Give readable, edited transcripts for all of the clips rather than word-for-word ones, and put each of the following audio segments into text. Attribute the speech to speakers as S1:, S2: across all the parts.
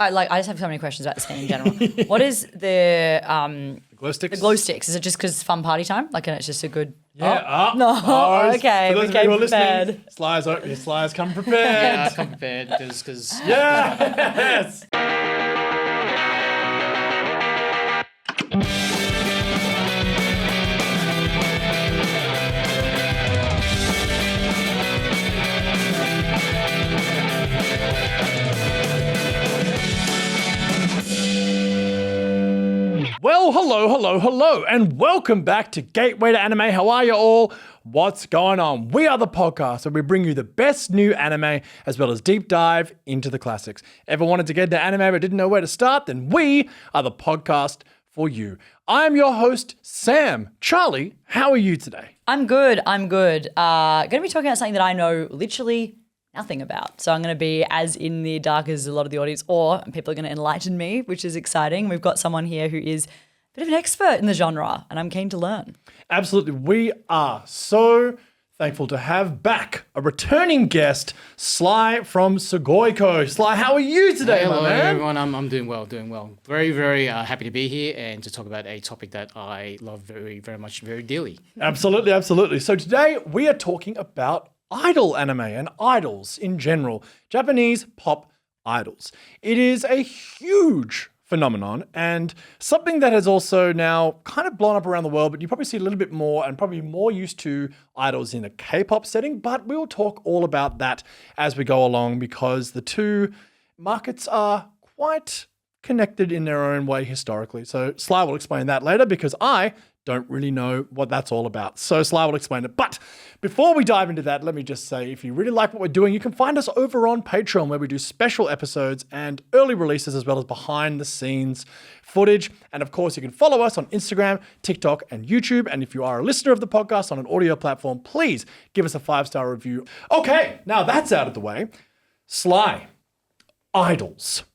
S1: I just have so many questions about the scene in general. What is the
S2: glow sticks?
S1: The glow sticks. Is it just because it's fun party time? Like, and it's just a good.
S2: Yeah.
S1: No. Okay.
S2: For those
S1: We
S2: of you
S1: came
S2: who are
S1: prepared.
S2: listening, Sly's come prepared.
S3: Yeah, I come prepared because
S2: Yes. Well, hello, and welcome back to Gateway to Anime. How are you all? What's going on? We are the podcast where we bring you the best new anime as well as deep dive into the classics. Ever wanted to get into anime but didn't know where to start? Then we are the podcast for you. I'm your host, Sam. Charlie, how are you today?
S1: I'm good. Going to be talking about something that I know literally nothing about. So I'm going to be as in the dark as a lot of the audience, or people are going to enlighten me, which is exciting. We've got someone here who is a bit of an expert in the genre, and I'm keen to learn.
S2: Absolutely. We are so thankful to have back a returning guest, Sly from Sugoi Co. Sly, how are you today,
S3: hello
S2: my man?
S3: everyone. I'm doing well. Very, very happy to be here and to talk about a topic that I love very, very much, very dearly.
S2: Absolutely. So today we are talking about idol anime and idols in general, Japanese pop idols. It is a huge phenomenon and something that has also now kind of blown up around the world, but you probably see a little bit more and probably more used to idols in a K-pop setting, but we'll talk all about that as we go along because the two markets are quite connected in their own way historically. So Sly will explain that later because I don't really know what that's all about. So Sly will explain it. But before we dive into that, let me just say, if you really like what we're doing, you can find us over on Patreon where we do special episodes and early releases as well as behind the scenes footage. And of course, you can follow us on Instagram, TikTok, and YouTube. And if you are a listener of the podcast on an audio platform, please give us a 5-star review. Okay, now that's out of the way. Sly, idols.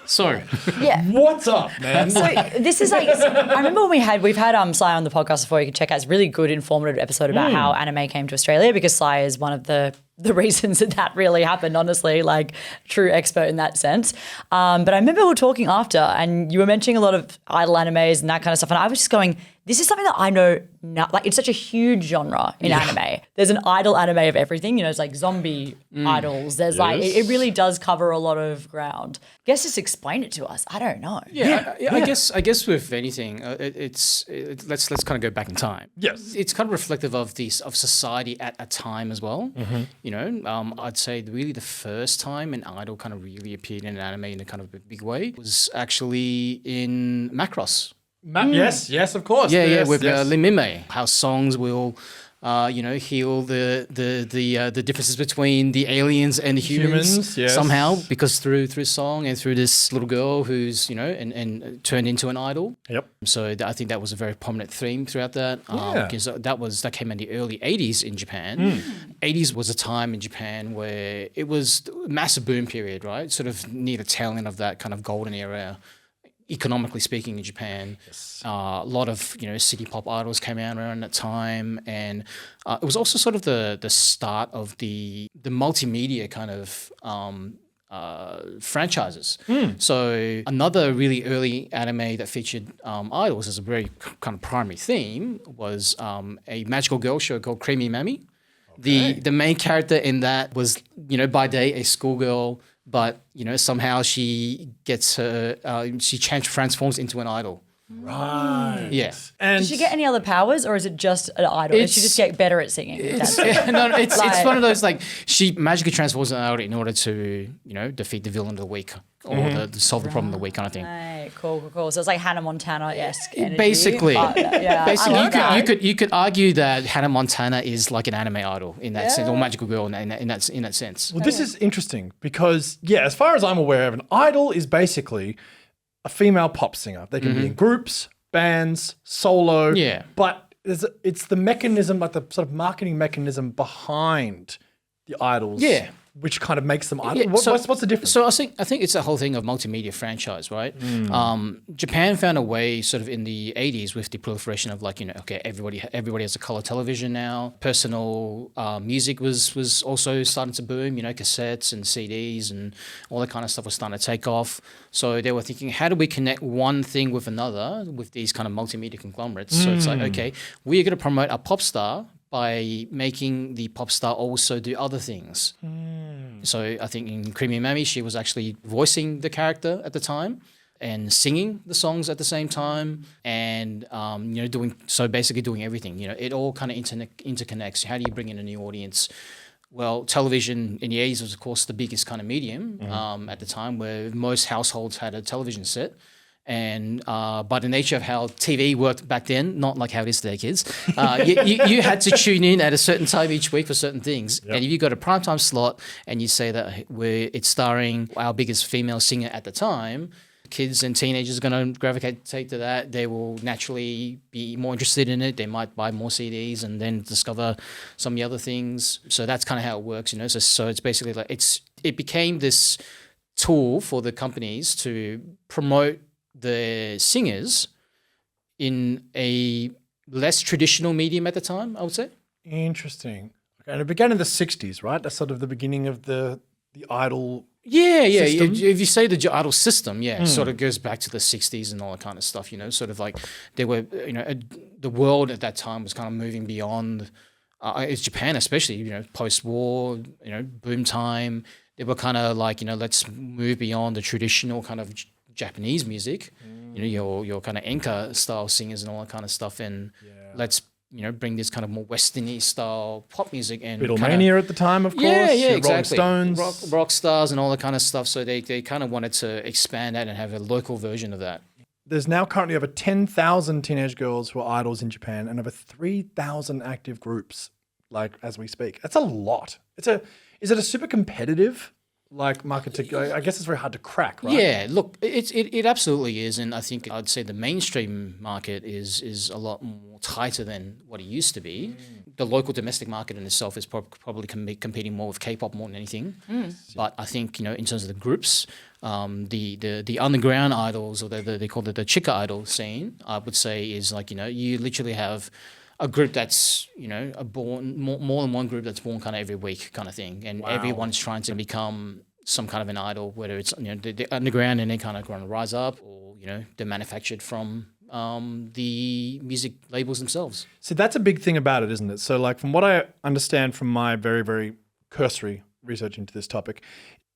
S3: So,
S1: Yeah.
S2: What's up, man?
S1: So this is like, I remember when we've had Sly on the podcast before. You can check out. It's a really good, informative episode about how anime came to Australia because Sly is one of the reasons that really happened, honestly, like true expert in that sense. But I remember we were talking after and you were mentioning a lot of idol animes and that kind of stuff. And I was just going, this is something that I know not, like it's such a huge genre in anime. There's an idol anime of everything, you know, it's like zombie idols. There's like, it really does cover a lot of ground. Guess just explain it to us. I don't know.
S3: I guess with anything, let's kind of go back in time.
S2: Yes.
S3: It's kind of reflective of society at a time as well.
S2: Mm-hmm.
S3: You know, I'd say really the first time an idol kind of really appeared in an anime in a kind of a big way was actually in Macross.
S2: Yes, of course.
S3: Yeah, with Lin Mime. How songs will, heal the differences between the aliens and the humans
S2: yes.
S3: somehow because through song and through this little girl who's and turned into an idol.
S2: Yep.
S3: So I think that was a very prominent theme throughout that. Because that came in the early 80s in Japan. 80s was a time in Japan where it was a massive boom period, right? Sort of near the tail end of that kind of golden era. Economically speaking, in Japan, a lot of city pop idols came out around that time, and it was also sort of the start of the multimedia kind of franchises. So another really early anime that featured idols as a very kind of primary theme was a magical girl show called Creamy Mami. Okay. The main character in that was by day a schoolgirl. But somehow she gets she transforms into an idol.
S2: Right.
S3: Yeah.
S2: And
S1: Does she get any other powers, or is it just an idol? Does she just get better at singing?
S3: It's one of those like she magically transforms into an idol in order to defeat the villain of the week or to solve the problem of the week kind of thing.
S1: Right, cool. So it's like Hannah Montana-esque energy.
S3: Basically,
S1: basically,
S3: you could argue that Hannah Montana is like an anime idol in that sense, or magical girl in that sense.
S2: Well, this is interesting because as far as I'm aware of, an idol is basically a female pop singer. They can be in groups, bands, solo.
S3: Yeah.
S2: But it's the mechanism, like the sort of marketing mechanism behind the idols.
S3: Yeah.
S2: which kind of makes them idol? What's the difference?
S3: So I think it's the whole thing of multimedia franchise, right? Japan found a way sort of in the 80s with the proliferation of everybody has a color television now. Personal music was also starting to boom, cassettes and CDs and all that kind of stuff was starting to take off. So they were thinking, how do we connect one thing with another with these kind of multimedia conglomerates? So it's like, okay, we're going to promote our pop star by making the pop star also do other things. So I think in Creamy Mami, she was actually voicing the character at the time and singing the songs at the same time and, basically doing everything. It all kind of interconnects. How do you bring in a new audience? Well, television in the 80s was, of course, the biggest kind of medium at the time where most households had a television set. And by the nature of how TV worked back then, not like how it is today, kids, you had to tune in at a certain time each week for certain things. Yep. And if you got a primetime slot and you say that it's starring our biggest female singer at the time, kids and teenagers are going to gravitate to that. They will naturally be more interested in it. They might buy more CDs and then discover some of the other things. So that's kind of how it works, So it's basically like it became this tool for the companies to promote the singers in a less traditional medium at the time, I would say.
S2: Interesting. Okay, and it began in the 60s, right? That's sort of the beginning of the idol
S3: system. If you say the idol system, it sort of goes back to the 60s and all that kind of stuff, sort of like there were, the world at that time was kind of moving beyond, it's Japan especially, post-war, boom time. They were kind of like, let's move beyond the traditional kind of Japanese music, your kind of enka style singers and all that kind of stuff, and let's bring this kind of more westerny style pop music and
S2: Beatlemania at the time, of course.
S3: Exactly.
S2: Rolling Stones,
S3: rock stars, and all that kind of stuff. So they kind of wanted to expand that and have a local version of that.
S2: There's now currently over 10,000 teenage girls who are idols in Japan, and over 3,000 active groups, like as we speak. That's a lot. Is it a super competitive market I guess it's very hard to crack, right?
S3: Yeah, look, it absolutely is, and I think I'd say the mainstream market is a lot more tighter than what it used to be. The local domestic market in itself is probably competing more with K-pop more than anything. But I think in terms of the groups, the underground idols, or they call it the chica idol scene, I would say is like you literally have a group that's born more than one group that's born kind of every week kind of thing, and everyone's trying to become some kind of an idol, whether it's they're underground and they kind of going to rise up, or they're manufactured from the music labels themselves.
S2: So that's a big thing about it, isn't it? So like from what I understand from my very, very cursory research into this topic,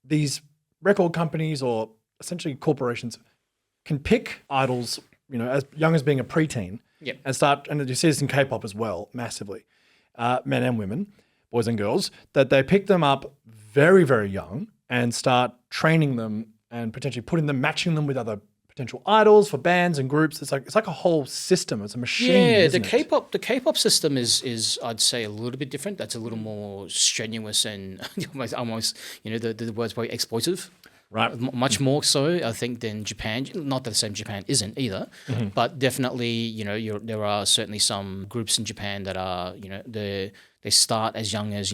S2: these record companies or essentially corporations can pick idols, as young as being a preteen.
S3: Yep.
S2: And you see this in K-pop as well, massively, men and women, boys and girls, that they pick them up very, very young and start training them and potentially matching them with other potential idols for bands and groups. It's like a whole system. It's a machine.
S3: Yeah,
S2: isn't
S3: the K-pop system is I'd say a little bit different. That's a little more strenuous and almost the word's probably exploitive.
S2: Right.
S3: Much more so, I think, than Japan. Not that the same Japan isn't either, but definitely, there are certainly some groups in Japan that are, they start as young as,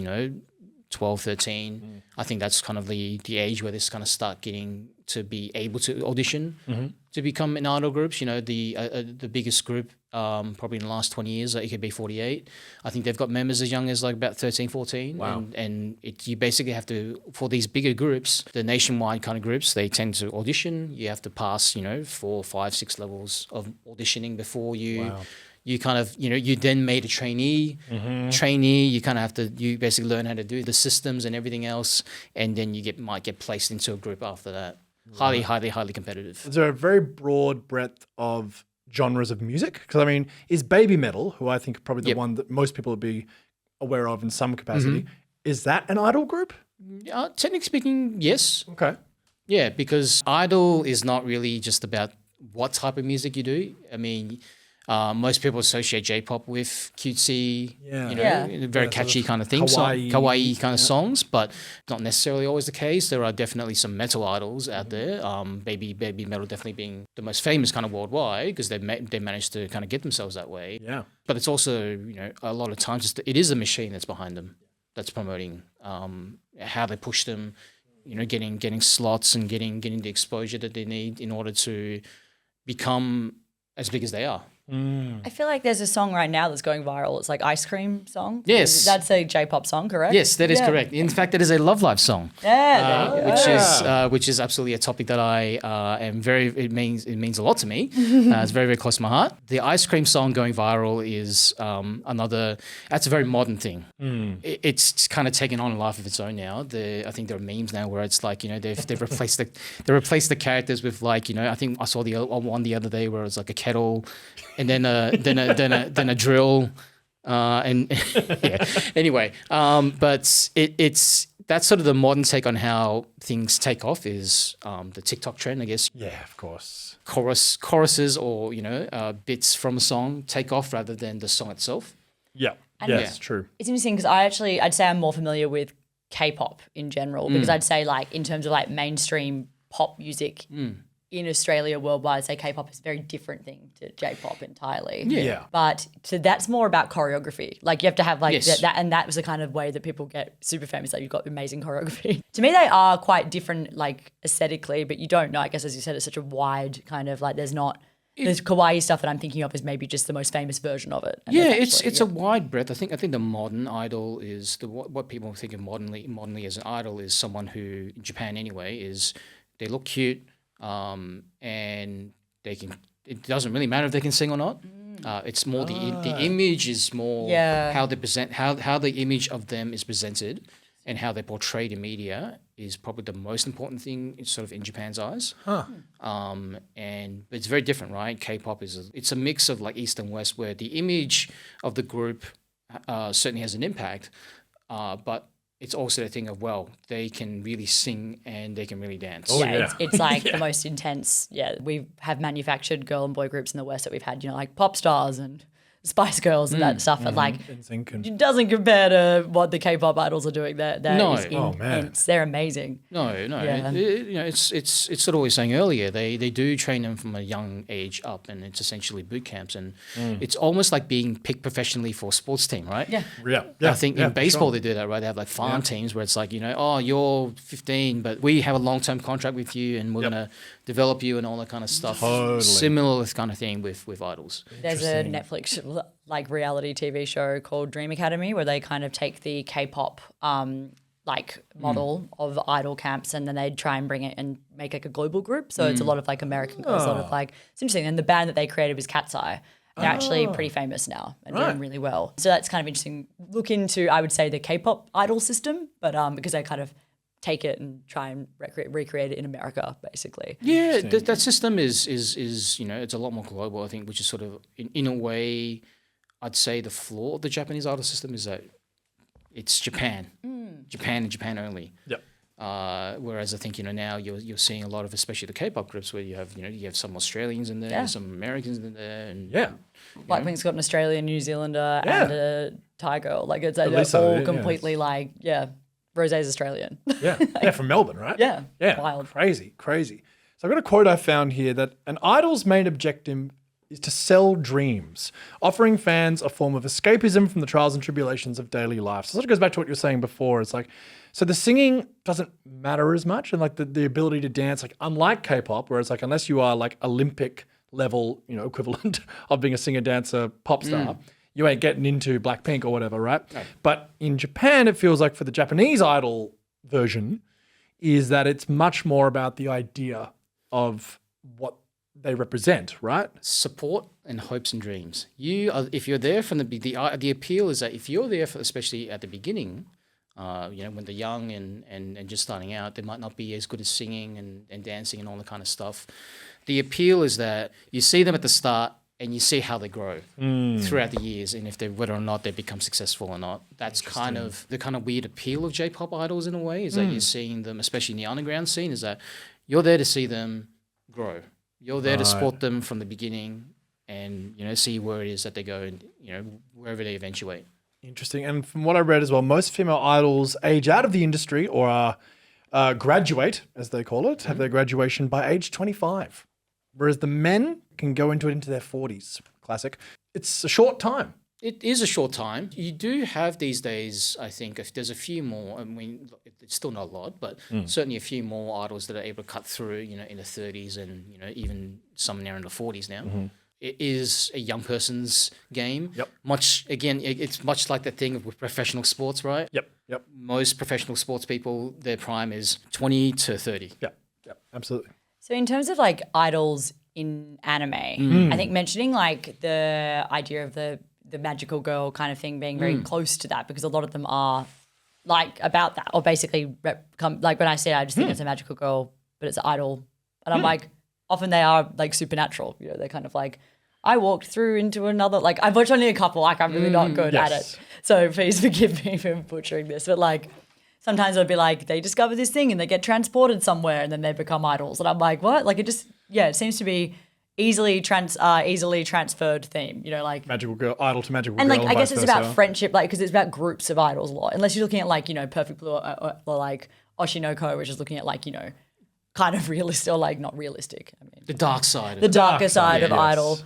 S3: 12, 13. I think that's kind of the age where they kind of start getting to be able to audition to become in idol groups. The biggest group probably in the last 20 years, AKB48. I think they've got members as young as like about 13, 14.
S2: Wow.
S3: And you basically have to, for these bigger groups, the nationwide kind of groups, they tend to audition. You have to pass, 4, 5, 6 levels of auditioning before you... Wow. You kind of, you then made a trainee, you kind of have to, you basically learn how to do the systems and everything else, and then you might get placed into a group after that. Highly, highly, highly competitive.
S2: Is there a very broad breadth of genres of music? Because is baby metal, who I think probably the one that most people would be aware of in some capacity, is that an idol group?
S3: Technically speaking, yes.
S2: Okay.
S3: Yeah, because idol is not really just about what type of music you do. Most people associate J-pop with cutesy, very catchy kind of things, kawaii kind of songs, but not necessarily always the case. There are definitely some metal idols out there. Baby metal definitely being the most famous kind of worldwide because they managed to kind of get themselves that way.
S2: Yeah.
S3: But it's also a lot of times it is a machine that's behind them. that's promoting how they push them, getting slots and getting the exposure that they need in order to become as big as they are.
S1: I feel like there's a song right now that's going viral. It's like Ice Cream song.
S3: Yes.
S1: That's a J-pop song, correct?
S3: Yes, that is correct. In fact, that is a Love Live song. Which is absolutely a topic that I am it means a lot to me. It's very, very close to my heart. The Ice Cream song going viral is that's a very modern thing. It's kind of taken on a life of its own now. I think there are memes now where it's like, they've replaced the characters with like, I think I saw the one the other day where it's like a kettle and then a drill, and yeah. Anyway, but it's that's sort of the modern take on how things take off is the TikTok trend, I guess.
S2: Yeah, of course.
S3: Choruses or bits from a song take off rather than the song itself.
S2: Yeah, yes, true.
S1: It's interesting because I'd say I'm more familiar with K-pop in general because I'd say like in terms of like mainstream pop music. In Australia, worldwide, I'd say K-pop is a very different thing to J-pop entirely.
S2: Yeah.
S1: But that's more about choreography. Like you have to have like
S3: Yes.
S1: that, and that was the kind of way that people get super famous. Like you've got amazing choreography. To me, they are quite different, like aesthetically, but you don't know. I guess as you said, it's such a wide kind of like there's kawaii stuff that I'm thinking of is maybe just the most famous version of it. And
S3: Yeah,
S1: that's
S3: it's a wide breadth. I think the modern idol is what people think of modernly as an idol is someone who in Japan anyway is they look cute. And they can. It doesn't really matter if they can sing or not. It's more the image is more how they present, how the image of them is presented, and how they're portrayed in media is probably the most important thing, sort of in Japan's eyes. But it's very different, right? K-pop it's a mix of like East and West, where the image of the group certainly has an impact, but it's also the thing of, they can really sing and they can really dance.
S2: Oh, yeah.
S1: It's like the most intense. Yeah, we have manufactured girl and boy groups in the West that we've had, like pop stars and Spice Girls and that stuff, but like it doesn't compare to what the K-pop idols are doing. That is intense. They're amazing.
S3: No.
S1: Yeah.
S3: It's sort of what we were saying earlier. They do train them from a young age up, and it's essentially boot camps, and it's almost like being picked professionally for a sports team, right?
S2: Yeah.
S3: I think in baseball they do that, right? They have like farm teams where it's like, you're 15, but we have a long-term contract with you, and we're gonna develop you and all that kind of stuff.
S2: Totally.
S3: Similar kind of thing with idols.
S1: There's a Netflix like reality TV show called Dream Academy where they kind of take the K-pop like model of idol camps and then they try and bring it and make like a global group. So it's a lot of like American girls, a lot of like it's interesting. And the band that they created was Cat's Eye. They're actually pretty famous now and doing really well. So that's kind of interesting. Look into, I would say, the K-pop idol system, but because they kind of take it and try and recreate it in America, basically.
S3: Yeah, that system is it's a lot more global, I think, which is sort of in a way, I'd say the flaw of the Japanese idol system is that it's Japan, Japan and Japan only.
S2: Yep.
S3: Whereas I think now you're seeing a lot of, especially the K-pop groups, where you have some Australians in there, some Americans in there, and
S1: Blackpink's got an Australian, New Zealander, and a Thai girl. Like they're all completely like Rosé's Australian.
S2: Yeah, from Melbourne, right?
S1: Yeah,
S2: wild, crazy. So I've got a quote I found here that an idol's main objective is to sell dreams, offering fans a form of escapism from the trials and tribulations of daily life. So it goes back to what you were saying before. It's like, so the singing doesn't matter as much, and like the ability to dance, like unlike K-pop, where it's like unless you are like Olympic level, equivalent of being a singer, dancer, pop star, you ain't getting into Blackpink or whatever, right? No. But in Japan, it feels like for the Japanese idol version, is that it's much more about the idea of what they represent, right?
S3: Support and hopes and dreams. If you're there from the appeal is that if you're there, especially at the beginning, when they're young and just starting out, they might not be as good as singing and dancing and all that kind of stuff. The appeal is that you see them at the start and you see how they grow throughout the years, and whether or not they become successful or not. That's kind of the kind of weird appeal of J-pop idols in a way, is that you're seeing them, especially in the underground scene, is that you're there to see them grow. You're there to support them from the beginning and, see where it is that they go and, wherever they eventuate.
S2: Interesting. And from what I read as well, most female idols age out of the industry or graduate, as they call it, have their graduation by age 25. Whereas the men can go into their 40s. Classic. It's a short time.
S3: It is a short time. You do have these days, I think, if there's a few more, I mean, it's still not a lot, but certainly a few more idols that are able to cut through, in the 30s and, even some now in the 40s now. It is a young person's game.
S2: Yep.
S3: It's much like that thing with professional sports, right?
S2: Yep.
S3: Most professional sports people, their prime is 20 to 30.
S2: Yep. Absolutely.
S1: So in terms of like idols in anime, I think mentioning like the idea of the magical girl kind of thing being very close to that, because a lot of them are like about that, or basically like when I say I just think it's a magical girl, but it's an idol. And I'm like, often they are like supernatural. They're kind of like, I walked through into another, like I've watched only a couple, like I'm really not good at it. So please forgive me for butchering this. But like sometimes it'll be like they discover this thing and they get transported somewhere and then they become idols. And I'm like, what? Like it seems to be easily transferred theme, like
S2: magical girl, idol to magical
S1: and
S2: girl.
S1: Like I guess it's about friendship, like because it's about groups of idols a lot. Unless you're looking at like Perfect Blue or like Oshi Co, which is looking at like kind of realistic or like not realistic. I mean
S3: the dark side,
S1: the darker side of idol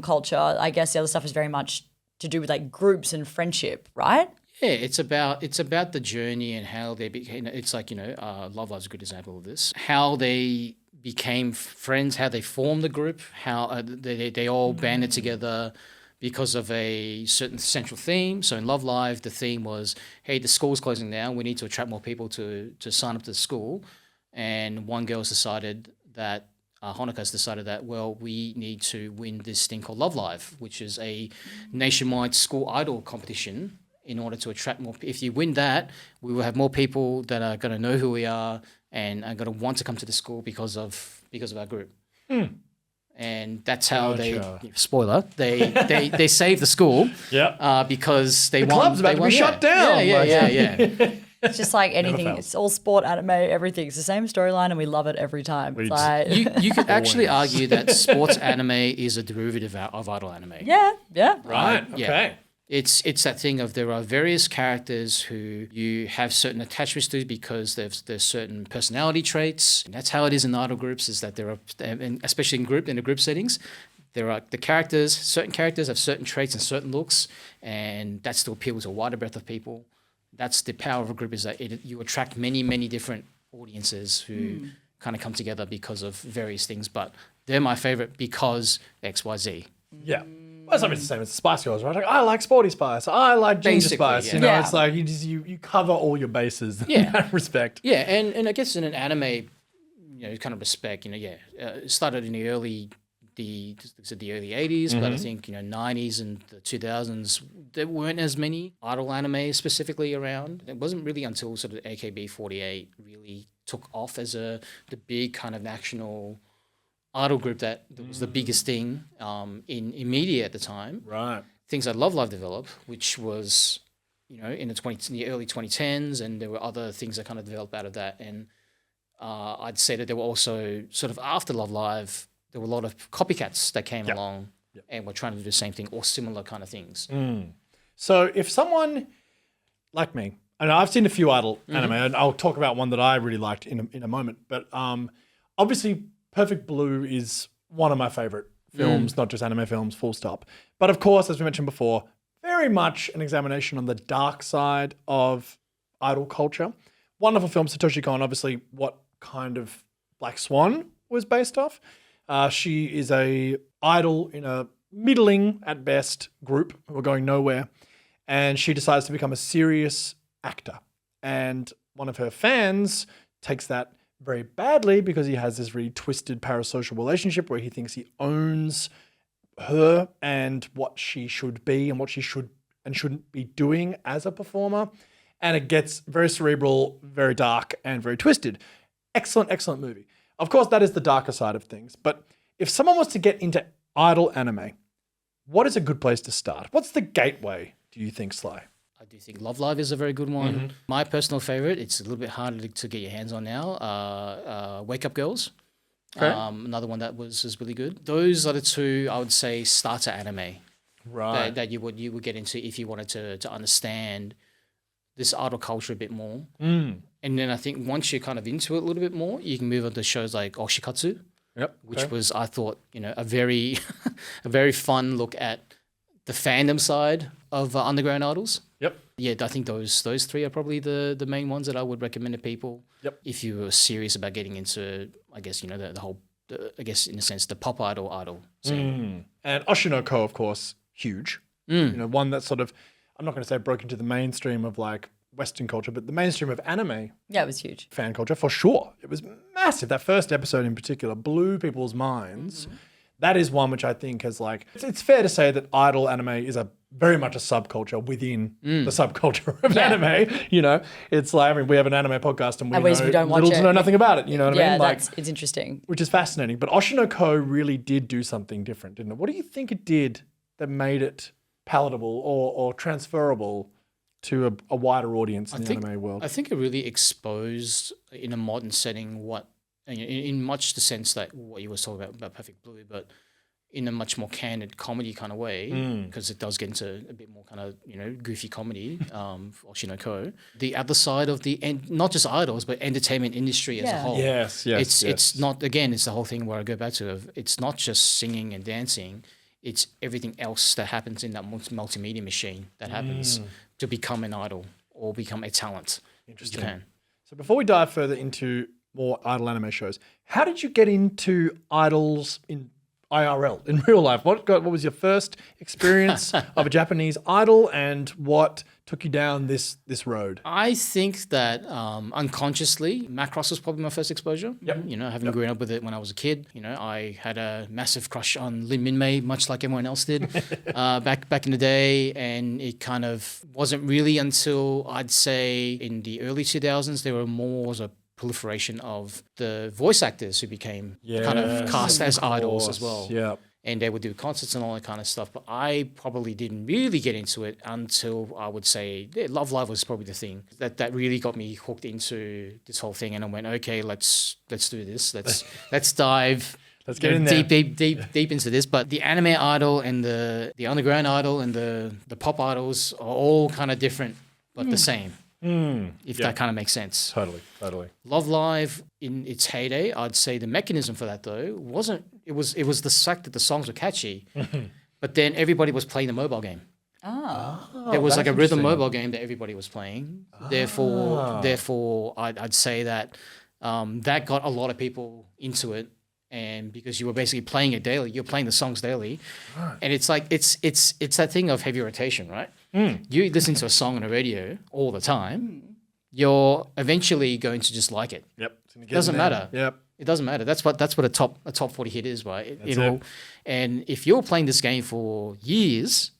S1: culture. I guess the other stuff is very much to do with like groups and friendship, right?
S3: Yeah, it's about the journey and how they became. It's like Love Live's a good example of this. How they became friends, how they formed the group, how they all banded together because of a certain central theme. So in Love Live, the theme was, hey, the school's closing down. We need to attract more people to sign up to the school. And one girl's decided that, Honoka's decided that, well, we need to win this thing called Love Live, which is a nationwide school idol competition in order to attract more. If you win that, we will have more people that are going to know who we are and are going to want to come to the school because of our group. And that's how they save the school. Because the
S2: club's about to be shut down.
S3: Yeah.
S1: It's just like anything. It's all sport, anime, everything. It's the same storyline, and we love it every time. It's like
S3: you could actually argue that sports anime is a derivative of idol anime.
S1: Yeah.
S2: Right. Okay.
S3: Yeah. It's that thing of there are various characters who you have certain attachments to because there's certain personality traits. And that's how it is in idol groups, is that there are, and especially in the group settings, there are certain characters have certain traits and certain looks, and that still appeals to a wider breadth of people. That's the power of a group, is that you attract many, many different audiences who kind of come together because of various things. But they're my favorite because X, Y, Z.
S2: Yeah. Well, it's the same as the Spice Girls, right? Like, I like Sporty Spice. I like Ginger Spice.
S3: Yeah.
S2: It's like you cover all your bases in that respect.
S3: Yeah, and I guess in an anime, kind of respect, it started in the early 80s, but I think 90s and the 2000s there weren't as many idol anime specifically around. It wasn't really until sort of AKB48 really took off as the big kind of national idol group that was the biggest thing in media at the time.
S2: Right.
S3: Things like Love Live developed, which was in the early 2010s, and there were other things that kind of developed out of that. And I'd say that there were also sort of after Love Live, there were a lot of copycats that came along and were trying to do the same thing or similar kind of things.
S2: So if someone like me, and I've seen a few idol anime, and I'll talk about one that I really liked in a moment, but obviously Perfect Blue is one of my favorite films, not just anime films, full stop. But of course, as we mentioned before, very much an examination on the dark side of idol culture. Wonderful film, Satoshi Kon, obviously what kind of Black Swan was based off. She is a idol in a middling at best group who are going nowhere, and she decides to become a serious actor. And one of her fans takes that very badly because he has this really twisted parasocial relationship where he thinks he owns her and what she should be and what she should and shouldn't be doing as a performer. And it gets very cerebral, very dark, and very twisted. Excellent movie. Of course, that is the darker side of things. But if someone wants to get into idol anime, what is a good place to start? What's the gateway, do you think, Sly?
S3: I do think Love Live is a very good one. My personal favorite, it's a little bit harder to get your hands on now, Wake Up Girls.
S2: Okay.
S3: Another one that was really good. Those are the two, I would say, starter anime that you would get into if you wanted to understand this idol culture a bit more. And then I think once you're kind of into it a little bit more, you can move on to shows like Oshikatsu, which was, I thought, a very a very fun look at the fandom side of underground idols.
S2: Yep.
S3: Yeah, I think those three are probably the main ones that I would recommend to people.
S2: Yep.
S3: If you were serious about getting into, I guess, the whole, I guess, in a sense, the pop idol scene.
S2: And Oshi Co, of course, huge. One that sort of, I'm not going to say broke into the mainstream of like Western culture, but the mainstream of anime.
S1: Yeah, it was huge.
S2: Fan culture, for sure. It was massive. That first episode in particular blew people's minds. That is one which I think has like, it's fair to say that idol anime is very much a subculture within the subculture of anime. It's like, I mean, we have an anime podcast and we
S1: don't watch
S2: little
S1: it.
S2: to know nothing about it. You know what I mean? Like,
S1: it's interesting.
S2: which is fascinating. But Oshi Co really did do something different, didn't it? What do you think it did that made it palatable or transferable to a wider audience in the anime world?
S3: I think it really exposed in a modern setting what, in much the sense that what you were talking about Perfect Blue, but in a much more candid comedy kind of way, because it does get into a bit more kind of, goofy comedy, Oshi Co. The other side of not just idols, but entertainment industry as a whole.
S2: Yes.
S3: It's not, again, it's the whole thing where I go back to, it's not just singing and dancing, it's everything else that happens in that multimedia machine that happens to become an idol or become a talent in Japan.
S2: So before we dive further into more idol anime shows, how did you get into idols in IRL, in real life? What was your first experience of a Japanese idol, and what took you down this road?
S3: I think that unconsciously, Macross was probably my first exposure.
S2: Yep.
S3: Having grown up with it when I was a kid, I had a massive crush on Lin Minmei, much like everyone else did back in the day. And it kind of wasn't really until I'd say in the early 2000s, there were more as a proliferation of the voice actors who became kind of cast as idols as well.
S2: Yeah.
S3: And they would do concerts and all that kind of stuff. But I probably didn't really get into it until I would say Love Live was probably the thing that really got me hooked into this whole thing. And I went, okay, let's do this. Let's dive.
S2: Let's get in there.
S3: Deep into this. But the anime idol and the underground idol and the pop idols are all kind of different, but the same. If that kind of makes sense.
S2: Totally.
S3: Love Live in its heyday, I'd say the mechanism for that though it was the fact that the songs were catchy, but then everybody was playing the mobile game. There was like a rhythm mobile game that everybody was playing. Therefore, I'd say that that got a lot of people into it. And because you were basically playing it daily, you're playing the songs daily, and it's like it's that thing of heavy rotation, right? You listen to a song on the radio all the time, you're eventually going to just like it.
S2: Yep.
S3: It doesn't matter.
S2: Yep.
S3: It doesn't matter. That's what a top 40 hit is, right? And if you're playing this game for years,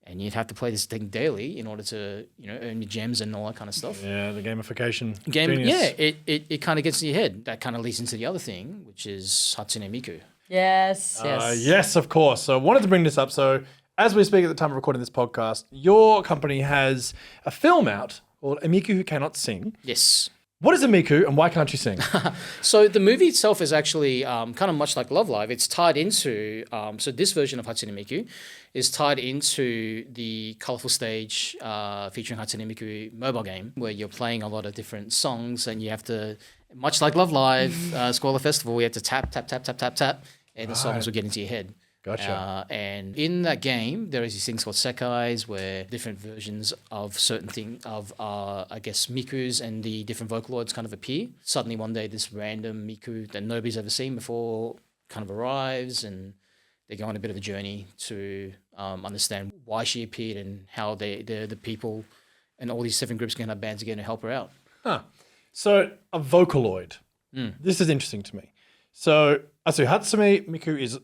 S3: and you'd have to play this thing daily in order to, earn your gems and all that kind of stuff.
S2: Yeah, the gamification.
S3: Genius. Yeah, it kind of gets in your head. That kind of leads into the other thing, which is Hatsune Miku.
S1: Yes.
S2: Yes, of course. So I wanted to bring this up. So as we speak at the time of recording this podcast, your company has a film out called A Miku Who Cannot Sing.
S3: Yes.
S2: What is a Miku and why can't you sing?
S3: So the movie itself is actually kind of much like Love Live. It's tied into, so this version of Hatsune Miku is tied into the Colourful Stage featuring Hatsune Miku mobile game, where you're playing a lot of different songs and you have to, much like Love Live, Squall Festival, you have to tap, tap, tap, tap, tap, tap, and the songs will get into your head.
S2: Gotcha.
S3: And in that game, there is these things called sekais, where different versions of certain thing of, I guess, Mikus and the different Vocaloids kind of appear. Suddenly one day, this random Miku that nobody's ever seen before kind of arrives, and they go on a bit of a journey to understand why she appeared and how the people and all these different groups can have band together to help her out.
S2: So a Vocaloid. This is interesting to me. So Hatsune Miku is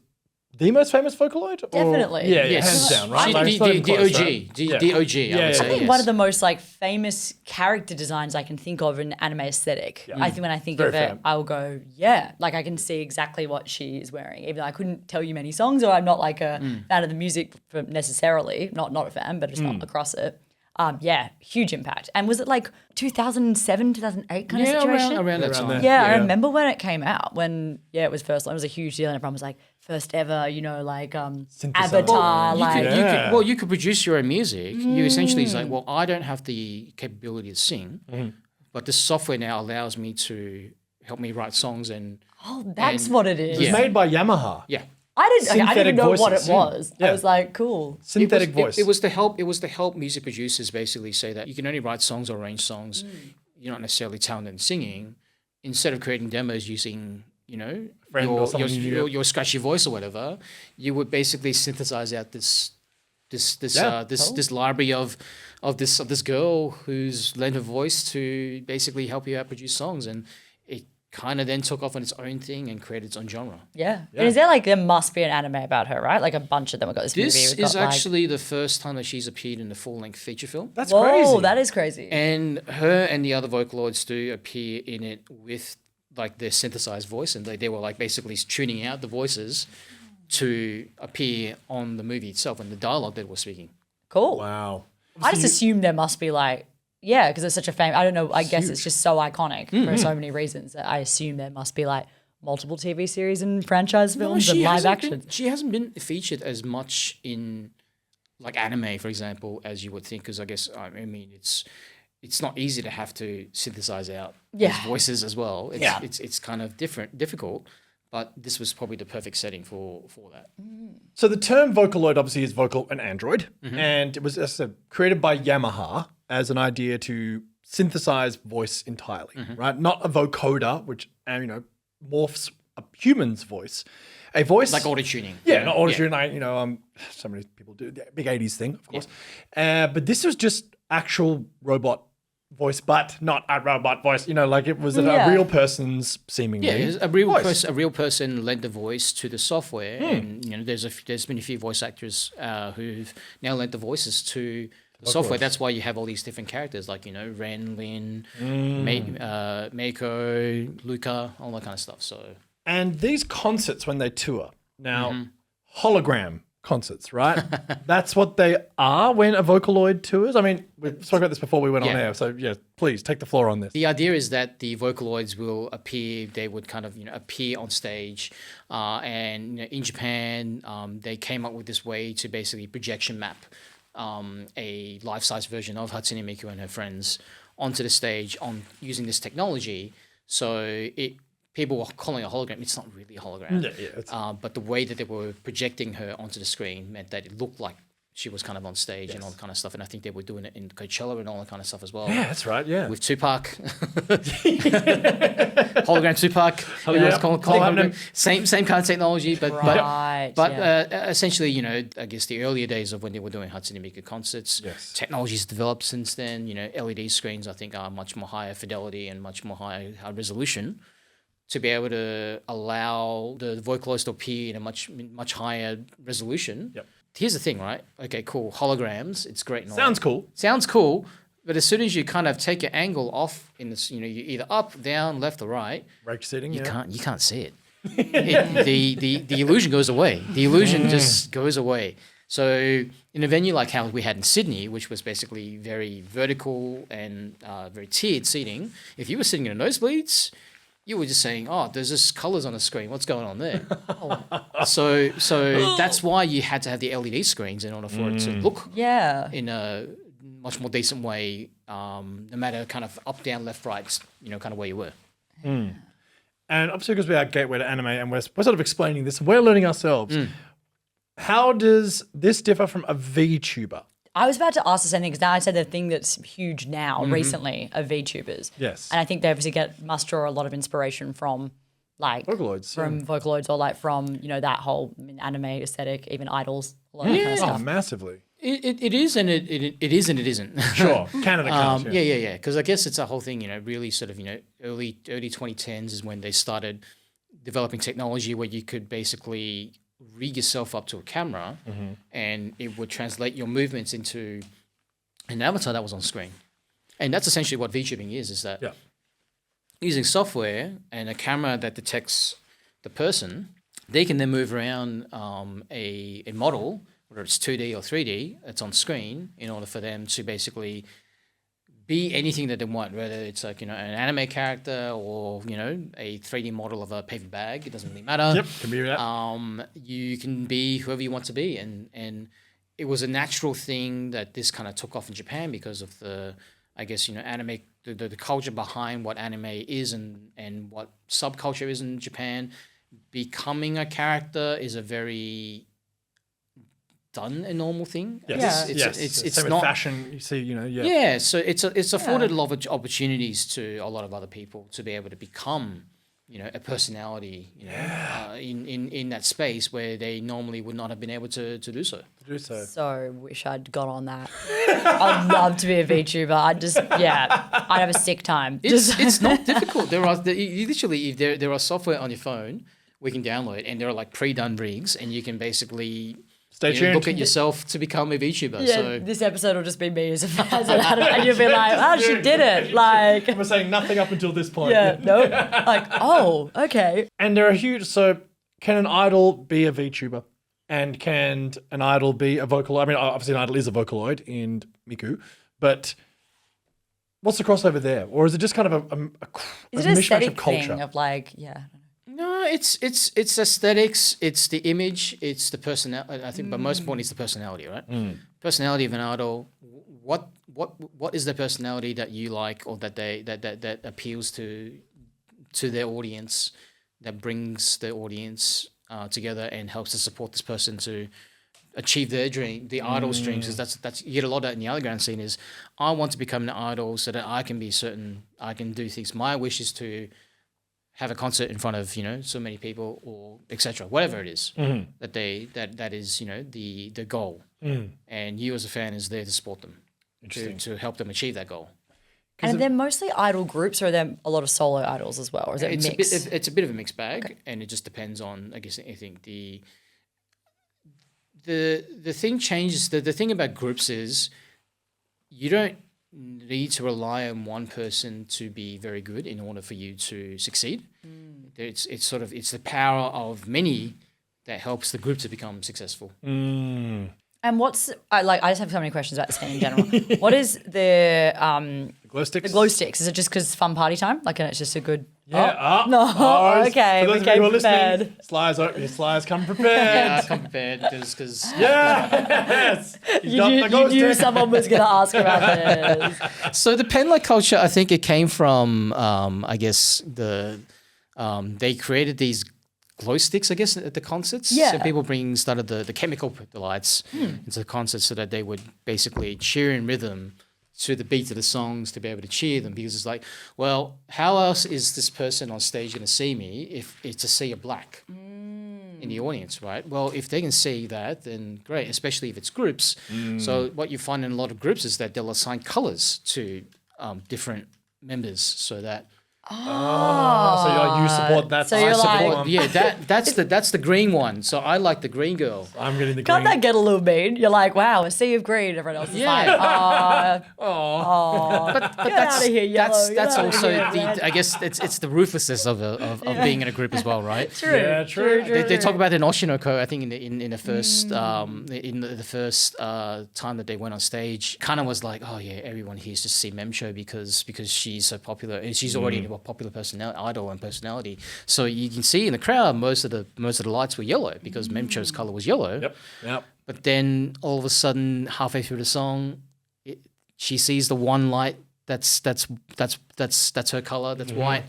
S2: the most famous Vocaloid?
S1: Definitely.
S2: Yeah,
S3: Yes.
S2: hands down, right?
S3: The OG, I would say.
S1: I think one of the most famous character designs I can think of in anime aesthetic. I think when I think of it, I will go, yeah, I can see exactly what she is wearing. Even though I couldn't tell you many songs, or I'm not a fan of the music necessarily, not a fan, but just not across it. Huge impact. And was it 2007, 2008 kind of situation?
S3: Around that time.
S1: Yeah, I remember when it came out, when it was first. It was a huge deal, and everyone was like, first ever, Avatar,
S3: You could produce your own music. You essentially is well, I don't have the capability to sing, but the software now allows me to help me write songs and.
S1: Oh, that's what it is.
S2: It was made by Yamaha.
S3: Yeah.
S1: I didn't even know what it
S2: voices.
S1: was.
S2: Yeah.
S1: I was like, cool.
S2: Synthetic voice.
S3: It was to help music producers basically say that you can only write songs or arrange songs. You're not necessarily talented in singing. Instead of creating demos using,
S2: Friend or someone you knew.
S3: your scratchy voice or whatever, you would basically synthesize out this library of this girl who's lent her voice to basically help you out produce songs, and it kind of then took off on its own thing and created its own genre.
S1: Yeah. And is there must be an anime about her, right? Like a bunch of them. We've got this movie.
S3: This
S1: we've
S3: is
S1: got,
S3: actually the first time that she's appeared in a full-length feature film.
S2: That's
S1: whoa,
S2: crazy.
S1: that is crazy.
S3: And her and the other Vocaloids do appear in it with like their synthesized voice, and they were like basically tuning out the voices to appear on the movie itself and the dialogue that we're speaking.
S1: Cool.
S2: Wow.
S1: I just assume there must be because it's such a I don't know. I guess it's just so iconic for so many reasons that I assume there must be multiple TV series and franchise films and live action.
S3: She hasn't been featured as much in like anime, for example, as you would think, because I guess it's not easy to have to synthesize out those voices as well. It's kind of difficult, but this was probably the perfect setting for that.
S2: So the term Vocaloid obviously is vocal and android, and it was created by Yamaha as an idea to synthesize voice entirely, right? Not a vocoder, which morphs a human's voice. A voice
S3: Like auto-tuning.
S2: Yeah, not auto-tuning. So many people do the big 80s thing, of course. But this was just actual robot voice, but not a robot voice. It was a real person's seemingly.
S3: Yeah, a real person lent the voice to the software, and there's been a few voice actors who've now lent the voices to the software. That's why you have all these different characters like Ren, Lin, Meiko, Luca, all that kind of stuff. So
S2: And these concerts when they tour now, hologram concerts, right? That's what they are when a Vocaloid tours. I mean, we spoke about this before we went on air, so please take the floor on this.
S3: the idea is that the Vocaloids will appear. They would kind of appear on stage, and in Japan, they came up with this way to basically projection map a life-size version of Hatsune Miku and her friends onto the stage using this technology. So people were calling it a hologram. It's not really a hologram. But the way that they were projecting her onto the screen meant that it looked like she was kind of on stage and all that kind of stuff. And I think they were doing it in Coachella and all that kind of stuff as well.
S2: Yeah, that's right, yeah.
S3: With Tupac. Hologram Tupac. Hologram. Same kind of technology. But essentially, I guess the earlier days of when they were doing Hatsune Miku concerts, technology's developed since then. LED screens, I think, are much more higher fidelity and much more high resolution, to be able to allow the Vocaloids to appear in a much higher resolution.
S2: Yep.
S3: Here's the thing, right? Okay, cool. Holograms, it's great. And all
S2: Sounds
S3: that.
S2: cool.
S3: Sounds cool, but as soon as you kind of take your angle off in this, you're either up, down, left, or right.
S2: Rake sitting,
S3: you can't see it. The illusion goes away. The illusion just goes away. So in a venue like how we had in Sydney, which was basically very vertical and very tiered seating, if you were sitting in the nosebleeds, you were just saying, "Oh, there's just colors on the screen. What's going on there?" So that's why you had to have the LED screens in order for it to look in a much more decent way, no matter kind of up, down, left, right, kind of where you were.
S2: And obviously, because we're our gateway to anime, and we're sort of explaining this, we're learning ourselves. How does this differ from a VTuber?
S1: I was about to ask the same thing because now I said the thing that's huge now recently are VTubers.
S2: Yes.
S1: And I think they obviously must draw a lot of inspiration from
S2: Vocaloids.
S1: Vocaloids or from, that whole anime aesthetic, even idols, a lot of that kind of stuff.
S2: Oh, massively.
S3: It is and it is and it isn't.
S2: Sure. Canada comes.
S3: Yeah. Because I guess it's a whole thing, really sort of, early 2010s is when they started developing technology where you could basically rig yourself up to a camera and it would translate your movements into an avatar that was on screen. And that's essentially what VTubing is that using software and a camera that detects the person, they can then move around a model, whether it's 2D or 3D, that's on screen in order for them to basically be anything that they want, whether it's an anime character or, a 3D model of a paper bag. It doesn't really matter.
S2: Yep, can be that.
S3: You can be whoever you want to be. And it was a natural thing that this kind of took off in Japan because of the, I guess, anime, the culture behind what anime is and what subculture is in Japan. becoming a character is a very done a normal thing.
S2: Yes.
S3: It's
S2: Same with
S3: not
S2: fashion. You see,
S3: Yeah, so it's afforded a lot of opportunities to a lot of other people to be able to become, a personality, in that space where they normally would not have been able to do so.
S1: So wish I'd got on that. I'd love to be a VTuber. I'd have a sick time.
S3: It's not difficult. There are literally there are software on your phone we can download, and there are like pre-done rigs, and you can basically
S2: Stay tuned.
S3: Look at yourself to become a VTuber.
S1: Yeah,
S3: So
S1: this episode will just be me as an Adam, and you'll be like, "Oh, she did it!" Like,
S2: We're saying nothing up until this point.
S1: yeah, nope. Like, oh, okay.
S2: And there are huge. So, can an idol be a VTuber? And can an idol be a Vocaloid? I mean, obviously, an idol is a Vocaloid in Miku, but what's the crossover there? Or is it just kind of a
S1: Is it an
S2: mishmash
S1: aesthetic
S2: of culture?
S1: thing of like, yeah?
S3: no, it's aesthetics, it's the image, it's the personality. I think, but most important is the personality, right? Personality of an idol. What is the personality that you like, or that appeals to their audience, that brings the audience together and helps to support this person to achieve their dream, the idol's dreams. Because that's you get a lot of that in the underground scene. Is I want to become an idol so that I can be certain, I can do things. My wish is to have a concert in front of so many people, or etc. Whatever it is that is the goal, and you as a fan is there to support them, to help them achieve that goal.
S1: And they're mostly idol groups, or are there a lot of solo idols as well, or is it mixed?
S3: It's a bit of a mixed bag, and it just depends on, I guess, I think the thing changes. The thing about groups is you don't need to rely on one person to be very good in order for you to succeed. It's the power of many that helps the group to become successful.
S1: And what's I just have so many questions about this game in general. What is the
S2: Glow sticks?
S1: The glow sticks? Is it just because it's fun party time? Like, and it's just a good.
S2: Yeah.
S1: No. Okay.
S2: For those
S1: We
S2: of you
S1: came
S2: who are
S1: prepared.
S2: listening, Sly's come prepared.
S3: Yeah, come prepared because
S2: Yes.
S1: You knew someone was going to ask about this.
S3: So the penlight culture, I think it came from, I guess they created these glow sticks, I guess, at the concerts.
S1: Yeah.
S3: So people started the chemical lights into the concerts so that they would basically cheer in rhythm to the beat of the songs to be able to cheer them, because it's like, well, how else is this person on stage going to see me if it's a sea of black in the audience, right? Well, if they can see that, then great, especially if it's groups. So what you find in a lot of groups is that they'll assign colors to different members so that
S2: So you support that.
S1: So you're like-
S3: yeah, that's the green one. So I like the green girl.
S2: I'm getting the
S1: Can't
S2: green.
S1: that get a little mean? You're like, wow, a sea of green. Everyone else is like,
S3: But
S1: get out of here, yellow.
S3: that's also I guess it's the ruthlessness of being in a group as well, right?
S1: True.
S2: Yeah, true.
S3: They talk about it in Oshi Co. I think in the first the first time that they went on stage, kind of was like, oh yeah, everyone here's just see Memcho because she's so popular and she's already a popular idol and personality. So you can see in the crowd most of the lights were yellow because Memcho's color was yellow.
S2: Yep.
S3: But then all of a sudden, halfway through the song, she sees the one light that's her color. That's white.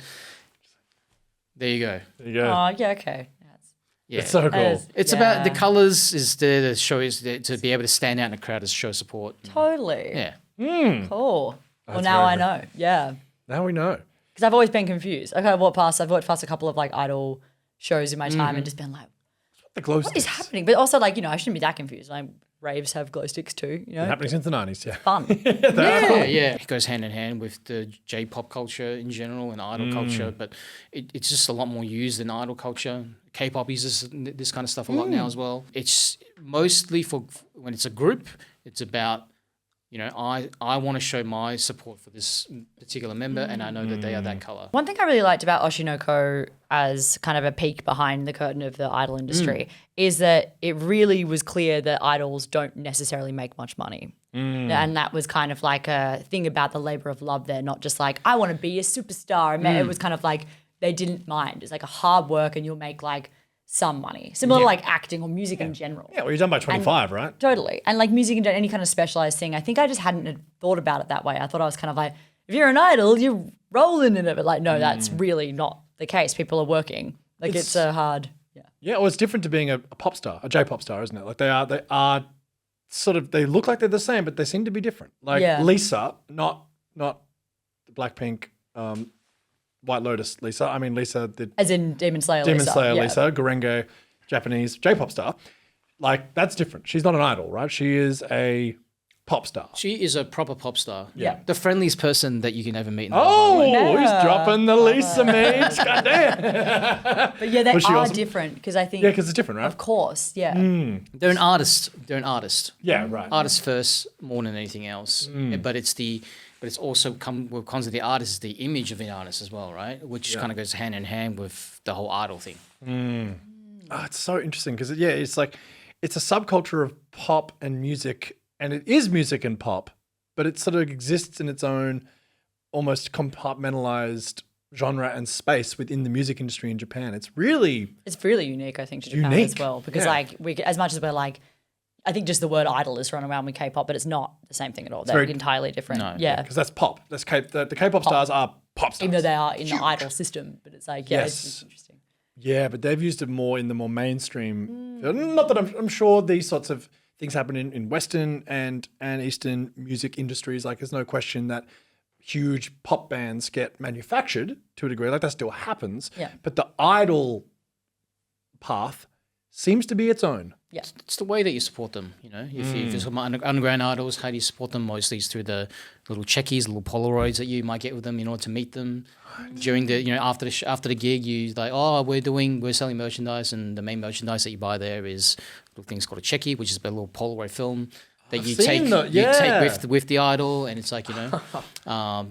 S3: There you go.
S1: Oh, yeah, okay.
S3: Yeah.
S2: It's so cool.
S3: It's about the colors is there to show to be able to stand out in the crowd to show support.
S1: Totally.
S3: Yeah.
S1: Cool. Well,
S2: That's
S1: now
S2: very
S1: I know. Yeah.
S2: Now we know.
S1: Because I've always been confused. Okay, I've walked past a couple of like idol shows in my time and just been like,
S2: The glow
S1: what is
S2: sticks.
S1: happening? But also like, I shouldn't be that confused. Like raves have glow sticks too,
S2: Happening since the 90s, yeah.
S1: Fun.
S3: Yeah. It goes hand in hand with the J-pop culture in general and idol culture, but it's just a lot more used in idol culture. K-pop uses this kind of stuff a lot now as well. It's mostly for when it's a group, it's about, I want to show my support for this particular member and I know that they are that color.
S1: One thing I really liked about Oshi Co as kind of a peek behind the curtain of the idol industry is that it really was clear that idols don't necessarily make much money. And that was kind of like a thing about the labor of love there, not just like, I want to be a superstar. And it was kind of like they didn't mind. It's like a hard work and you'll make like some money. Similar to like acting or music in general.
S2: Yeah, well, you're done by 25, right?
S1: Totally. And like music and any kind of specialized thing, I think I just hadn't thought about it that way. I thought I was kind of like, if you're an idol, you're rolling in it. But like, no, that's really not the case. People are working Like it's a hard. Yeah.
S2: Yeah, well, it's different to being a pop star, a J-pop star, isn't it? Like they are sort of, they look like they're the same, but they seem to be different. Like Lisa, not the Blackpink, White Lotus Lisa. I mean Lisa,
S1: as in Demon Slayer
S2: Lisa, Gurenge, Japanese J-pop star. Like that's different. She's not an idol, right? She is a pop star.
S3: She is a proper pop star.
S1: Yeah.
S3: The friendliest person that you can ever meet in the world.
S2: He's dropping the Lisa memes. God damn.
S1: But yeah, they are different because I think.
S2: Yeah, because it's different, right?
S1: Of course, yeah.
S3: They're an artist.
S2: Yeah, right.
S3: Artist first, more than anything else. But it's also comes with the artist is the image of the artist as well, right? Which kind of goes hand in hand with the whole idol thing.
S2: Oh, it's so interesting because it's like it's a subculture of pop and music, and it is music and pop, but it sort of exists in its own almost compartmentalized genre and space within the music industry in Japan. It's really
S1: unique, I think, to Japan as well, because like as much as we're like, I think just the word idol is run around with K-pop, but it's not the same thing at all. They're entirely different. No. Yeah,
S2: because that's pop. That's the K-pop stars are pop stars,
S1: even though they are in the idol system. But it's like it's interesting.
S2: Yeah, but they've used it more in the more mainstream. Not that I'm sure these sorts of things happen in Western and Eastern music industries. Like there's no question that huge pop bands get manufactured to a degree. Like that still happens.
S1: Yeah.
S2: But the idol path seems to be its own.
S1: Yeah.
S3: It's the way that you support them, you know. If there's some underground idols, how do you support them? Mostly is through the little checkies, little Polaroids that you might get with them in order to meet them. During the, after the gig, you like, we're selling merchandise, and the main merchandise that you buy there is little things called a checkie, which is a little Polaroid film that you take with the idol, and it's like,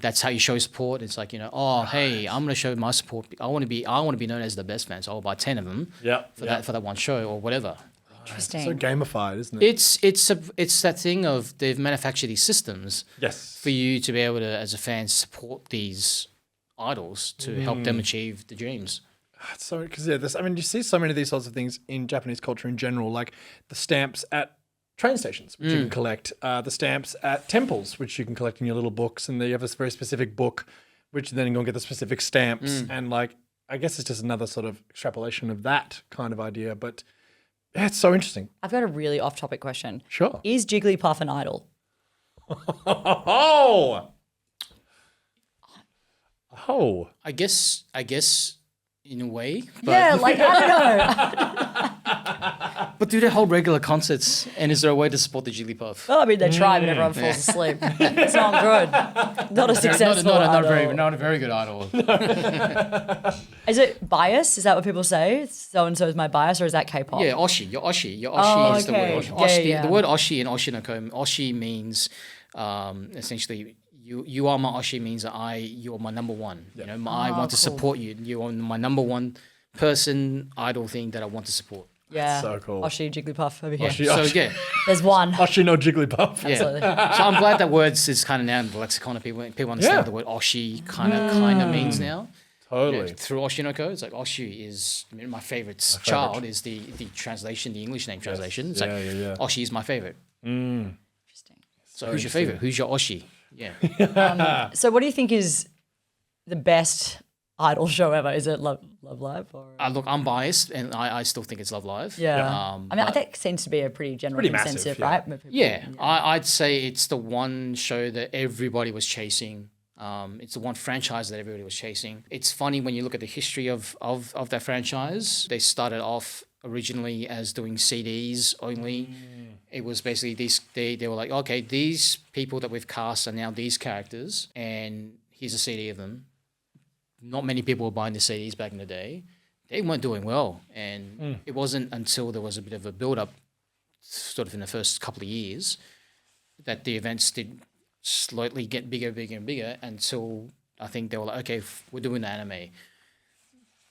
S3: that's how you show support. It's like, hey, I'm going to show my support. I want to be known as the best fan, so I'll buy 10 of them for that one show or whatever.
S1: Interesting.
S2: So gamified, isn't it?
S3: It's that thing of they've manufactured these systems for you to be able to, as a fan, support these idols to help them achieve the dreams.
S2: So, because you see so many of these sorts of things in Japanese culture in general, like the stamps at train stations, which you can collect, the stamps at temples, which you can collect in your little books, and then you have this very specific book, which then you go and get the specific stamps, and like I guess it's just another sort of extrapolation of that kind of idea, but. Yeah, it's so interesting.
S1: I've got a really off-topic question.
S2: Sure.
S1: Is Jigglypuff an idol?
S3: I guess in a way. But
S1: Yeah, like I don't know.
S3: But do they hold regular concerts? And is there a way to support the Jigglypuff?
S1: Well, I mean, they try, but everyone falls asleep. It's not good. Not a successful idol.
S3: Not a very good idol.
S1: Is it bias? Is that what people say? So-and-so is my bias, or is that K-pop?
S3: Yeah, Oshi. Your Oshi is the
S1: okay.
S3: word. Oshi,
S1: Yeah.
S3: The word Oshi and Oshi no Ko. Oshi means essentially you are my Oshi means that you're my number one.
S2: Yeah.
S3: I want to support you. You are my number one person idol thing that I want to support.
S1: Yeah.
S2: So cool.
S1: Oshi, Jigglypuff over here.
S3: Oshi.
S1: There's one.
S2: Oshi no Jigglypuff.
S3: Yeah.
S1: Absolutely.
S3: So I'm glad that words is kind of now in the lexicon of people understand what the word Oshi kind of means now.
S2: Totally.
S3: Through Oshi no Ko, it's like Oshi is my favorite child is the translation, the English name translation. It's Oshi is my favorite.
S1: Interesting.
S3: So who's your favorite? Who's your Oshi? Yeah.
S1: So what do you think is the best idol show ever? Is it Love Live? Or?
S3: Look, I'm biased, and I still think it's Love Live.
S1: Yeah. I mean, that seems to be a pretty general consensus, right?
S3: I'd say it's the one show that everybody was chasing. It's the one franchise that everybody was chasing. It's funny when you look at the history of that franchise. They started off originally as doing CDs only. It was basically they were like, okay, these people that we've cast are now these characters, and here's a CD of them. Not many people were buying the CDs back in the day. They weren't doing well, and it wasn't until there was a bit of a build-up, sort of in the first couple of years, that the events did slowly get bigger and bigger until I think they were like, okay, we're doing the anime.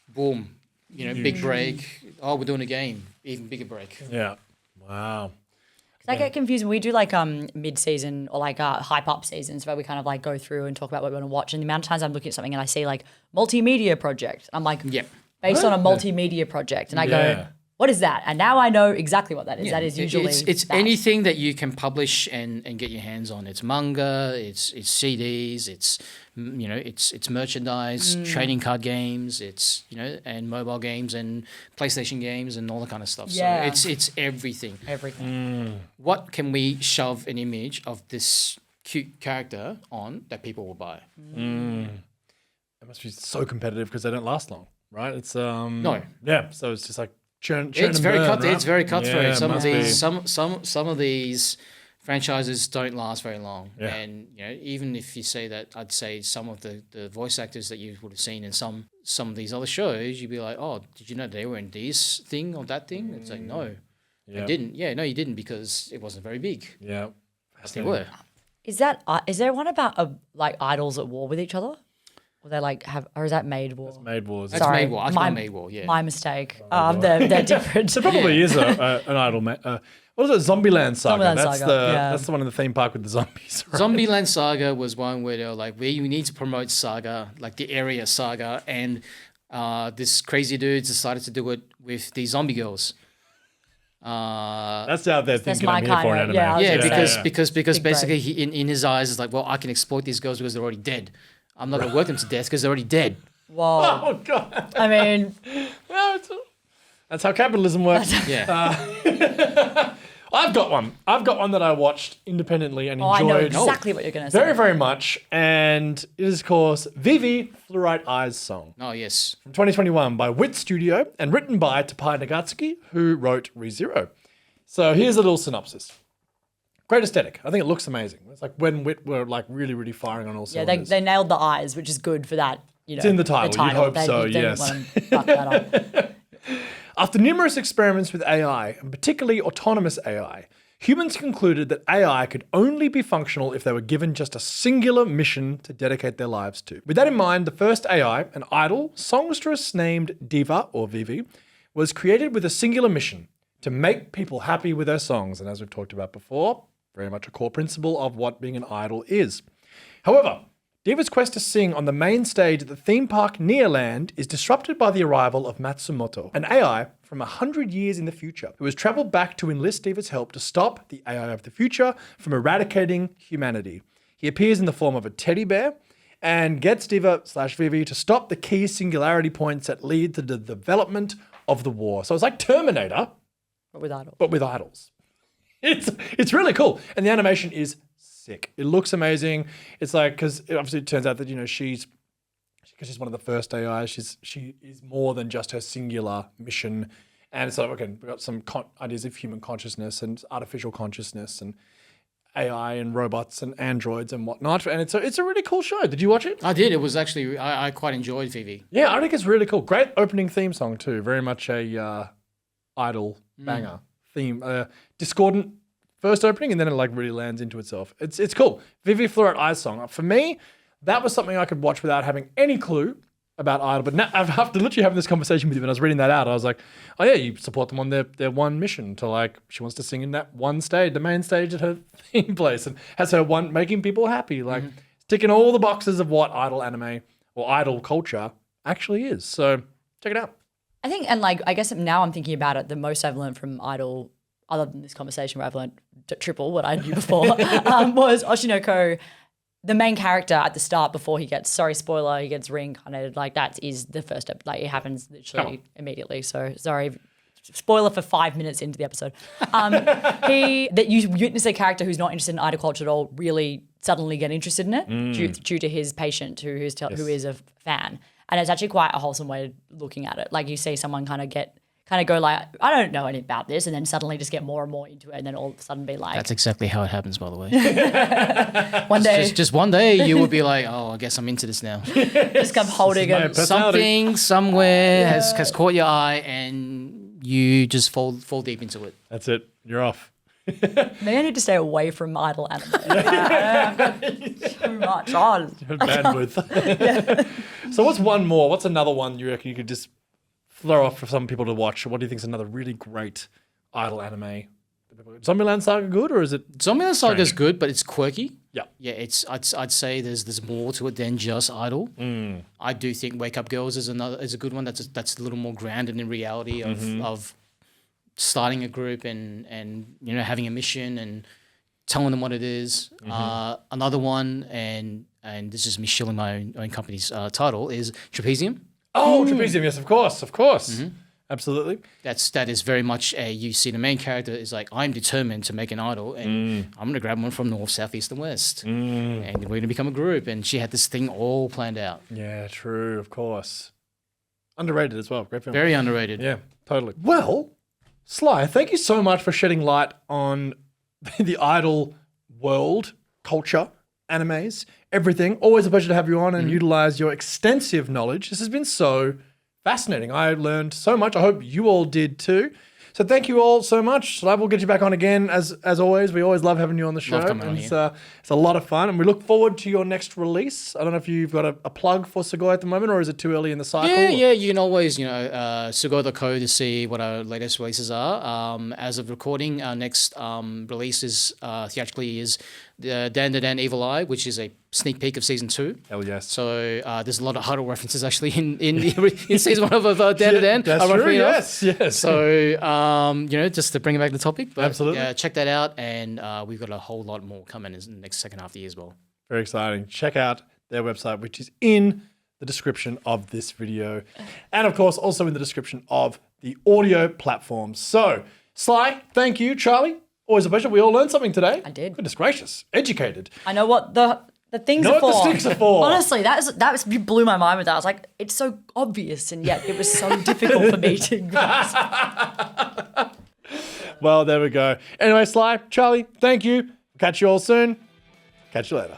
S3: Boom. Big break. Oh, we're doing a game. Even bigger break.
S2: Yeah. Wow.
S1: I get confused when we do like mid-season or like hype up seasons where we kind of like go through and talk about what we want to watch, and the amount of times I'm looking at something and I see like multimedia project, I'm like, based on a multimedia project, and I go, what is that? And now I know exactly what that is. That is usually
S3: it's anything that you can publish and get your hands on. It's manga, it's CDs, it's it's merchandise, trading card games, it's and mobile games and PlayStation games and all that kind of stuff.
S1: Yeah.
S3: So it's everything.
S1: Everything.
S3: What can we shove an image of this cute character on that people will buy?
S2: It must be so competitive because they don't last long, right? It's
S3: No.
S2: Yeah, so it's just like churn
S3: It's
S2: and
S3: very
S2: burn, right?
S3: It's very cutthroat.
S2: Yeah, it
S3: some of
S2: must
S3: these
S2: be.
S3: some of these franchises don't last very long.
S2: Yeah.
S3: And even if you say that, I'd say some of the voice actors that you would have seen in some of these other shows, you'd be like, oh, did you know they were in this thing or that thing? It's like, no,
S2: Yeah.
S3: I didn't. Yeah, no, you didn't because it wasn't very big.
S2: Yeah.
S3: They were.
S1: Is there one about like idols at war with each other? Or they like have, or is that Made War?
S2: Made Wars.
S3: That's
S1: Sorry,
S3: Made War. I call it Made War, yeah.
S1: My mistake. They're different.
S2: There probably is an idol. What is it? Zombieland Saga.
S1: Zombieland
S2: That's
S1: Saga, yeah.
S2: that's the one in the theme park with the zombies. Right?
S3: Zombieland Saga was one where they were like, we need to promote Saga, like the area Saga, and this crazy dude decided to do it with the zombie girls.
S2: That's out there thinking
S1: my
S2: I'm here for
S1: kinda-
S2: an anime.
S1: yeah, I was
S3: Yeah,
S1: gonna say.
S3: because
S1: Big
S3: basically he, in his eyes it's like, well, I can exploit these girls because they're already dead. I'm not gonna work them to death because they're already dead.
S1: Whoa.
S2: Oh god.
S1: I mean,
S2: No, that's how capitalism works.
S3: Yeah.
S2: I've got one. I've got one that I watched independently and
S1: I know
S2: enjoyed
S1: exactly what you're going to say.
S2: very, very much. And it is, of course, Vivy, Fluorite Eyes song.
S3: Oh yes.
S2: From 2021 by Wit Studio and written by Tapai Nagatsuki, who wrote ReZero. So here's a little synopsis. Great aesthetic. I think it looks amazing. It's like when Wit were like really, really firing on all
S1: Yeah,
S2: cylinders.
S1: they nailed the eyes, which is good for that. It's
S2: in the title. You'd hope
S1: They
S2: so,
S1: didn't
S2: yes.
S1: want to fuck that up.
S2: After numerous experiments with AI, and particularly autonomous AI, humans concluded that AI could only be functional if they were given just a singular mission to dedicate their lives to. With that in mind, the first AI, an idol, songstress named Diva, or Vivy, was created with a singular mission, to make people happy with their songs. And as we've talked about before, very much a core principle of what being an idol is. However, Diva's quest to sing on the main stage at the theme park Nearland is disrupted by the arrival of Matsumoto, an AI from 100 years in the future, who has traveled back to enlist Diva's help to stop the AI of the future from eradicating humanity. He appears in the form of a teddy bear and gets Diva/Vivy to stop the key singularity points that lead to the development of the war. So it's like Terminator,
S1: But with idols.
S2: but with idols. It's really cool. And the animation is sick. It looks amazing. It's like, because obviously it turns out that, she's one of the first AIs, she is more than just her singular mission. And it's like, okay, we've got some ideas of human consciousness and artificial consciousness and AI and robots and androids and whatnot. And it's a really cool show. Did you watch it?
S3: I did. It was actually I quite enjoyed Vivy.
S2: Yeah, I think it's really cool. Great opening theme song too. Very much a idol banger theme. Discordant first opening, and then it like really lands into itself. It's cool. Vivy Fluorite Eyes song. For me, that was something I could watch without having any clue about Idol. But now after literally having this conversation with you, and I was reading that out, I was like, oh yeah, you support them on their one mission to like, she wants to sing in that one stage, the main stage at her theme place, and has her one making people happy, like ticking all the boxes of what Idol anime or Idol culture actually is. So check it out.
S1: I think, and like, I guess now I'm thinking about it, the most I've learned from Idol, other than this conversation where I've learned triple what I knew before, was Oshi Co. The main character at the start before he gets, sorry, spoiler, he gets reincarnated, like that is the first step. Like it happens literally immediately. So sorry, spoiler for 5 minutes into the episode. That you witness a character who's not interested in idol culture at all really suddenly get interested in it due to his patient who is a fan. And it's actually quite a wholesome way of looking at it. Like you see someone kind of go like, I don't know anything about this, and then suddenly just get more and more into it, and then all of a sudden be like,
S3: That's exactly how it happens, by the way.
S1: one day
S3: just one day you will be like, oh, I guess I'm into this now.
S1: just come holding
S2: my
S1: it.
S2: personality.
S3: Something somewhere has caught your eye, and you just fall deep into it.
S2: That's it. You're off.
S1: Maybe I need to stay away from idol anime. I've got too much on.
S2: Bandwidth. So what's one more? What's another one you reckon you could just throw off for some people to watch? What do you think is another really great idol anime? Zombieland Saga good, or is it?
S3: Zombieland Saga is good, but it's quirky.
S2: Yeah.
S3: Yeah, I'd say there's more to it than just Idol. I do think Wake Up Girls is a good one. That's a little more grounded in reality of starting a group and having a mission and telling them what it is. Another one, and and this is me shilling my own company's title, is Trapezium.
S2: Oh, Trapezium, yes, of course. Absolutely.
S3: That is very much you see the main character is like, I'm determined to make an idol, and I'm going to grab one from north, south, east, and west. And we're going to become a group. And she had this thing all planned out.
S2: Yeah, true, of course. Underrated as well. Great film.
S3: Very underrated.
S2: Yeah, totally. Well, Sly, thank you so much for shedding light on the idol world, culture, animes, everything. Always a pleasure to have you on and utilize your extensive knowledge. This has been so fascinating. I learned so much. I hope you all did too. So thank you all so much. We'll get you back on again as always. We always love having you on the show.
S3: Love coming on here.
S2: It's a lot of fun, and we look forward to your next release. I don't know if you've got a plug for Sugoi at the moment, or is it too early in the cycle?
S3: Yeah. You can always, Sugoi Co to see what our latest releases are. As of recording, our next release is theatrically is Dan the Dan Evil Eye, which is a sneak peek of season 2.
S2: Hell yes.
S3: So there's a lot of Idol references actually in season 1 of Dan the Dan.
S2: That's true. Yes.
S3: So just to bring it back to the topic, but
S2: absolutely,
S3: check that out, and we've got a whole lot more coming in the next second half of the year as well.
S2: Very exciting. Check out their website, which is in the description of this video, and of course also in the description of the audio platform. So Sly, thank you, Charlie. Always a pleasure. We all learned something today.
S1: I did.
S2: Goodness gracious. Educated.
S1: I know what the things
S2: know
S1: are for.
S2: what the sticks are for.
S1: Honestly, you blew my mind with that. I was like, it's so obvious, and yet it was so difficult for me to grasp.
S2: Well, there we go. Anyway, Sly, Charlie, thank you. Catch you all soon. Catch you later.